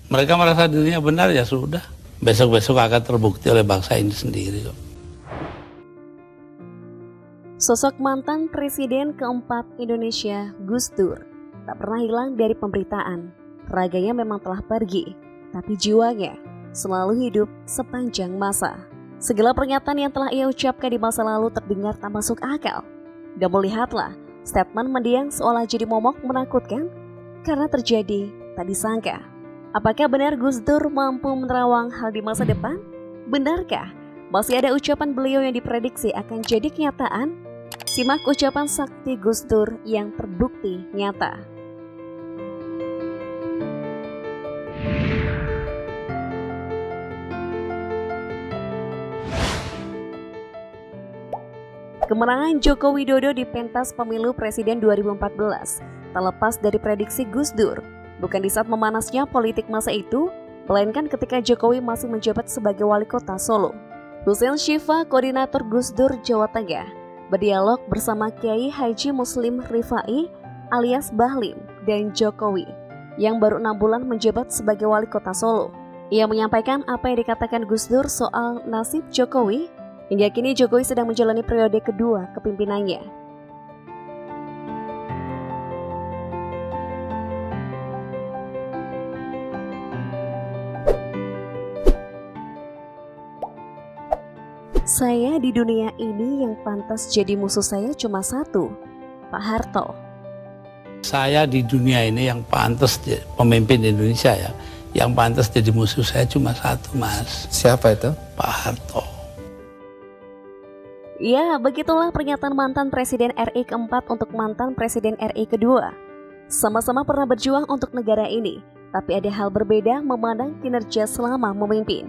Mereka merasa dirinya benar, ya sudah. Besok-besok akan terbukti oleh bangsa ini sendiri kok. Sosok mantan Presiden keempat Indonesia, Gus Dur, tak pernah hilang dari pemberitaan. Raganya memang telah pergi, tapi jiwanya selalu hidup sepanjang masa. Segala pernyataan yang telah ia ucapkan di masa lalu terdengar tak masuk akal. Namun lihatlah, statement mendiang seolah jadi momok menakutkan karena terjadi tak disangka. Apakah benar Gus Dur mampu menerawang hal di masa depan? Benarkah masih ada ucapan beliau yang diprediksi akan jadi kenyataan? Simak ucapan sakti Gus Dur yang terbukti nyata. Kemenangan Joko Widodo di pentas pemilu Presiden 2014 tak lepas dari prediksi Gus Dur. Bukan di saat memanasnya politik masa itu, melainkan ketika Jokowi masih menjabat sebagai wali kota Solo. Husein Syifa, koordinator Gus Dur Jawa Tengah, berdialog bersama Kiai Haji Muslim Rifai alias Bahlim dan Jokowi yang baru 6 bulan menjabat sebagai wali kota Solo. Ia menyampaikan apa yang dikatakan Gus Dur soal nasib Jokowi. Hingga kini Jokowi sedang menjalani periode kedua kepemimpinannya. Saya di dunia ini yang pantas jadi musuh saya cuma satu, Pak Harto. Saya di dunia ini yang pantas pemimpin Indonesia ya, yang pantas jadi musuh saya cuma satu, Mas. Siapa itu? Pak Harto. Ya, begitulah pernyataan mantan Presiden RI keempat untuk mantan Presiden RI kedua. Sama-sama pernah berjuang untuk negara ini, tapi ada hal berbeda memandang kinerja selama memimpin.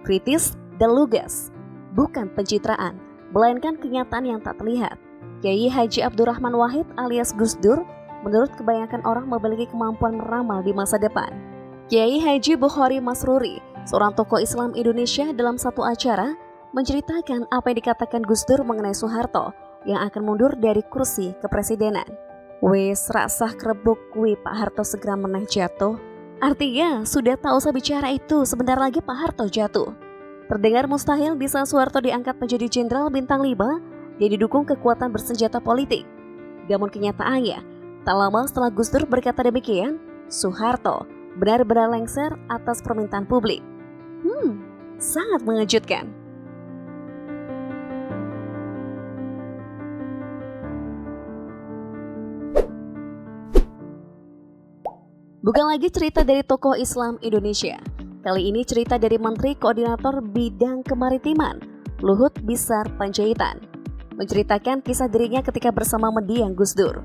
Kritis dan lugas, bukan pencitraan, melainkan kenyataan yang tak terlihat. Kiai Haji Abdurrahman Wahid alias Gus Dur, menurut kebanyakan orang memiliki kemampuan meramal di masa depan. Kiai Haji Bukhari Masruri, seorang tokoh Islam Indonesia, dalam satu acara menceritakan apa yang dikatakan Gus Dur mengenai Soeharto yang akan mundur dari kursi kepresidenan. Wes rasah kerebuk kui Pak Harto segera meneh jatuh. Artinya sudah tak usah bicara itu, sebentar lagi Pak Harto jatuh. Terdengar mustahil bisa Soeharto diangkat menjadi jenderal bintang 5 yang didukung kekuatan bersenjata politik. Namun kenyataannya, tak lama setelah Gus Dur berkata demikian, Soeharto benar-benar lengser atas permintaan publik. Sangat mengejutkan. Bukan lagi cerita dari tokoh Islam Indonesia. Kali ini cerita dari Menteri Koordinator Bidang Kemaritiman, Luhut Binsar Panjaitan, menceritakan kisah dirinya ketika bersama mendiang Gus Dur.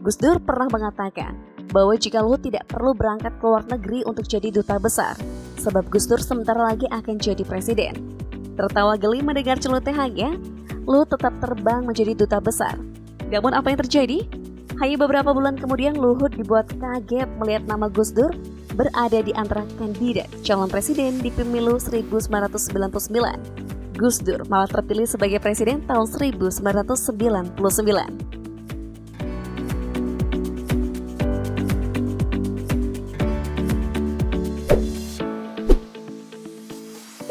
Gus Dur pernah mengatakan bahwa jika Luhut tidak perlu berangkat ke luar negeri untuk jadi duta besar, sebab Gus Dur sebentar lagi akan jadi presiden. Tertawa geli mendengar celotehannya, Luhut tetap terbang menjadi duta besar. Namun apa yang terjadi? Hanya beberapa bulan kemudian Luhut dibuat kaget melihat nama Gus Dur berada di antara kandidat calon presiden di pemilu 1999. Gus Dur malah terpilih sebagai presiden tahun 1999.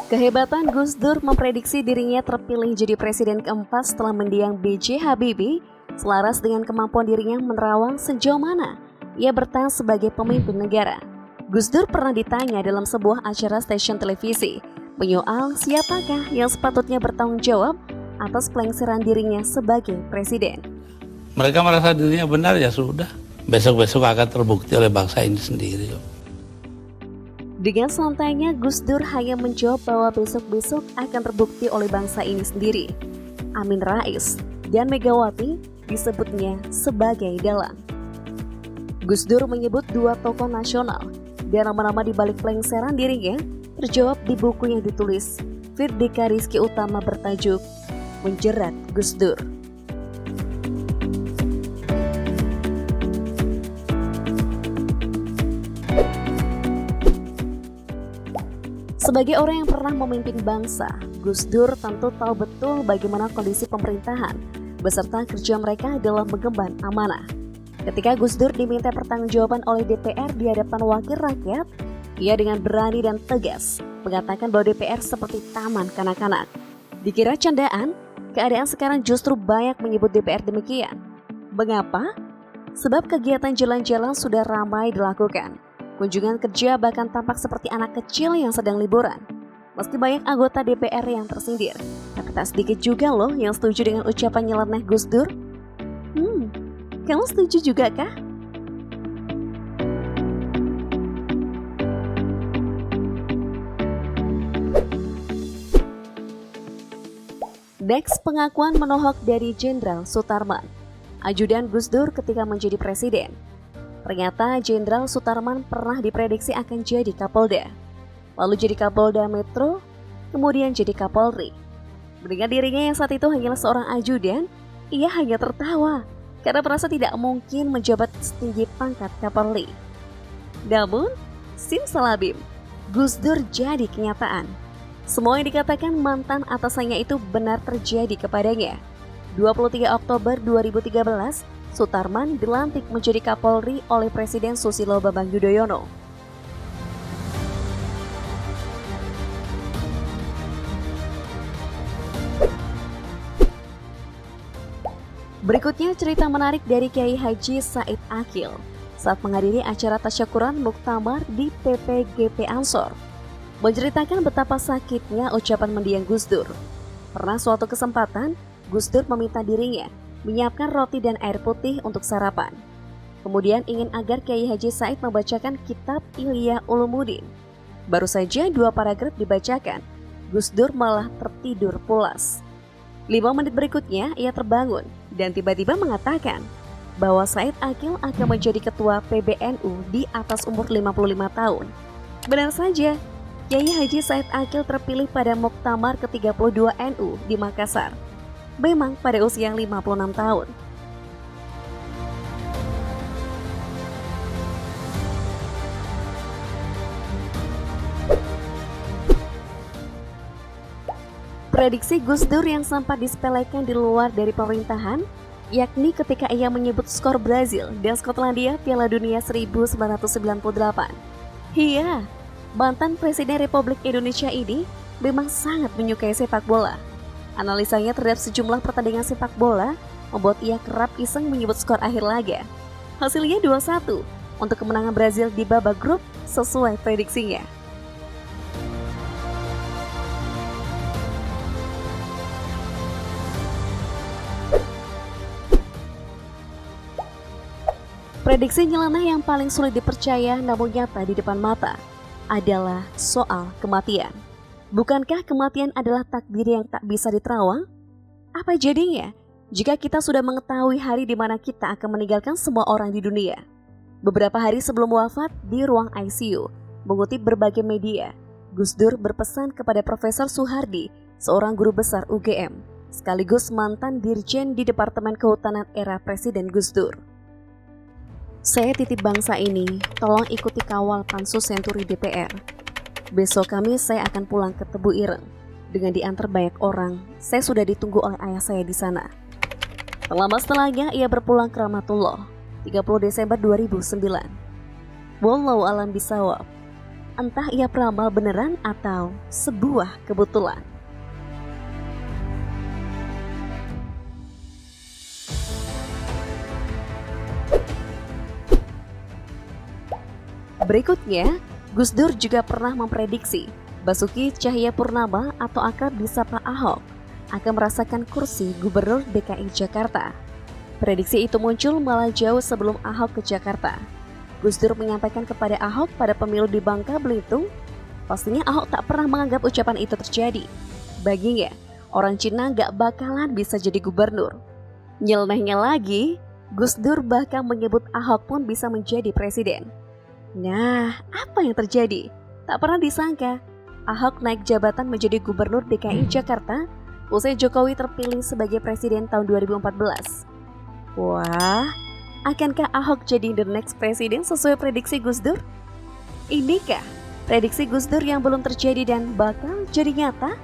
Kehebatan Gus Dur memprediksi dirinya terpilih jadi presiden keempat setelah mendiang B.J. Habibie selaras dengan kemampuan dirinya menerawang sejauh mana ia bertahan sebagai pemimpin negara. Gus Dur pernah ditanya dalam sebuah acara stasiun televisi menyoal siapakah yang sepatutnya bertanggung jawab atas pelengseran dirinya sebagai presiden. Mereka merasa dirinya benar, ya sudah. Besok-besok akan terbukti oleh bangsa ini sendiri kok. Dengan santainya Gus Dur hanya menjawab bahwa besok-besok akan terbukti oleh bangsa ini sendiri. Amin Rais dan Megawati disebutnya sebagai dalang. Gus Dur menyebut dua tokoh nasional dan nama-nama di balik pelengseran dirinya terjawab di buku yang ditulis Firdika Rizky Utama bertajuk Menjerat Gus Dur. Sebagai orang yang pernah memimpin bangsa, Gus Dur tentu tahu betul bagaimana kondisi pemerintahan beserta kerja mereka dalam mengemban amanah. Ketika Gus Dur diminta pertanggungjawaban oleh DPR di hadapan wakil rakyat, Ia dengan berani dan tegas mengatakan bahwa DPR seperti taman kanak-kanak. Dikira candaan, keadaan sekarang justru banyak menyebut DPR demikian. Mengapa? Sebab kegiatan jalan-jalan sudah ramai dilakukan. Kunjungan kerja bahkan tampak seperti anak kecil yang sedang liburan. Meski banyak anggota DPR yang tersindir, tapi tak sedikit juga loh yang setuju dengan ucapan nyeleneh Gus Dur. Kamu setuju juga kah? Next, pengakuan menohok dari Jenderal Sutarman, ajudan Gus Dur ketika menjadi presiden. Ternyata Jenderal Sutarman pernah diprediksi akan jadi Kapolda, lalu jadi Kapolda Metro, kemudian jadi Kapolri. Mendengar dirinya yang saat itu hanyalah seorang ajudan, ia hanya tertawa karena merasa tidak mungkin menjabat setinggi pangkat Kapolri. Namun, simsalabim, Gus Dur jadi kenyataan. Semua yang dikatakan mantan atasannya itu benar terjadi kepadanya. 23 Oktober 2013, Sutarman dilantik menjadi Kapolri oleh Presiden Susilo Bambang Yudhoyono. Berikutnya cerita menarik dari Kiai Haji Said Akil saat menghadiri acara tasyakuran muktamar di PPGP Ansor. Menceritakan betapa sakitnya ucapan mendiang Gus Dur. Pernah suatu kesempatan, Gus Dur meminta dirinya menyiapkan roti dan air putih untuk sarapan. Kemudian ingin agar Kiai Haji Said membacakan kitab Ihya Ulumuddin. Baru saja 2 paragraf dibacakan, Gus Dur malah tertidur pulas. 5 menit berikutnya ia terbangun dan tiba-tiba mengatakan bahwa Said Akil akan menjadi ketua PBNU di atas umur 55 tahun. Benar saja, Kiai Haji Said Akil terpilih pada Muktamar ke-32 NU di Makassar. Memang pada usia 56 tahun. Prediksi Gus Dur yang sempat disepelekan di luar dari pemerintahan, yakni ketika ia menyebut skor Brazil dan Skotlandia Piala Dunia 1998. Iya, mantan Presiden Republik Indonesia ini memang sangat menyukai sepak bola. Analisanya terhadap sejumlah pertandingan sepak bola membuat ia kerap iseng menyebut skor akhir laga. Hasilnya 2-1 untuk kemenangan Brazil di babak grup sesuai prediksinya. Prediksi nyeleneh yang paling sulit dipercaya namun nyata di depan mata adalah soal kematian. Bukankah kematian adalah takdir yang tak bisa diterawang? Apa jadinya jika kita sudah mengetahui hari di mana kita akan meninggalkan semua orang di dunia? Beberapa hari sebelum wafat di ruang ICU, mengutip berbagai media, Gus Dur berpesan kepada Profesor Soehardi, seorang guru besar UGM, sekaligus mantan dirjen di Departemen Kehutanan era Presiden Gus Dur. Saya titip bangsa ini, tolong ikuti kawal Pansus Senturi DPR. Besok Kamis saya akan pulang ke Tebu Ireng. Dengan diantar banyak orang, saya sudah ditunggu oleh ayah saya di sana. Lama setelahnya ia berpulang ke Rahmatullah, 30 Desember 2009. Wallahu a'lam bishawab. Entah ia peramal beneran atau sebuah kebetulan. Berikutnya, Gus Dur juga pernah memprediksi Basuki Cahayapurnama atau akrab disapa Ahok akan merasakan kursi Gubernur DKI Jakarta. Prediksi itu muncul malah jauh sebelum Ahok ke Jakarta. Gus Dur menyampaikan kepada Ahok pada pemilu di Bangka Belitung, pastinya Ahok tak pernah menganggap ucapan itu terjadi. Baginya, orang Cina gak bakalan bisa jadi gubernur. Nyelenehnya lagi, Gus Dur bahkan menyebut Ahok pun bisa menjadi presiden. Nah, apa yang terjadi? Tak pernah disangka, Ahok naik jabatan menjadi Gubernur DKI Jakarta usai Jokowi terpilih sebagai Presiden tahun 2014. Wah, akankah Ahok jadi the next Presiden sesuai prediksi Gus Dur? Inikah prediksi Gus Dur yang belum terjadi dan bakal jadi nyata?